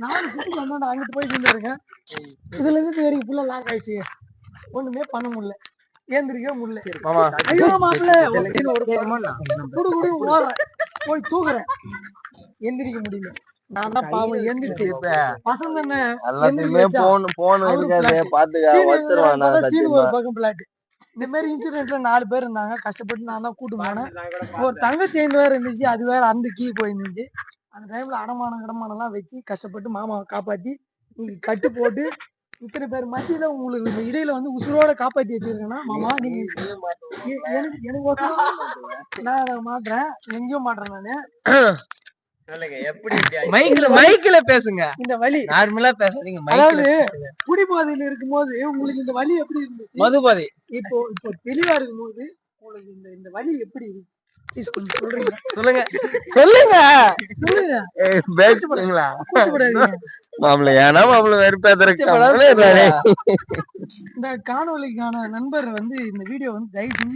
நானும் சுத்தி வந்தோம் அங்கிட்டு போய் இருந்திருக்கேன். இதுல இருந்து வரைக்கும் ஃபுல்லா லாக் ஆயிடுச்சு. ஒண்ணுமே பண்ண முடியல. ஏந்திரிக்க முடியல. ஐயோ மாப்பிள்ள குடு குடு ஓடுறேன். போய் தூக்குறேன். எந்திரிக்க முடியல. நான் தான் பாவம் எந்திரிச்சு பசங்க ஒரு பக்கம் பிளாட். இந்த மாதிரி இன்சூரன்ஸ்ல 4 பேர் இருந்தாங்க. கஷ்டப்பட்டு நான் தான் கூட்டு போனேன். ஒரு தங்க செயின் வேற இருந்துச்சு. அது வேற அந்த கீ போயிருந்துச்சு. அந்த டைம்ல அடமானம் எல்லாம் வச்சு கஷ்டப்பட்டு மாமாவை காப்பாத்தி நீங்க கட்டு போட்டு இத்தனை பேர் மத்தியில உங்களுக்கு இடையில வந்து உசுரோட காப்பாத்தி வச்சிருக்கேன்னா மாமா நீங்க எனக்கு நான் அதை மாட்டுறேன். எங்கேயும் மாட்டுறேன் நானு. மைக்ல பேசுங்க. இந்த வலி நார்மலா பேசுறீங்க. அதாவது குடிபோதையில இருக்கும்போது உங்களுக்கு இந்த வலி எப்படி இருக்கு? மதுபோதை. இப்போ தெளிவா இருக்கும்போது உங்களுக்கு இந்த வலி எப்படி இருக்கு? சொல்லுங்க. இந்த காணொலிக்கான நண்பர் வந்து இந்த வீடியோ வந்து தயவு செஞ்சு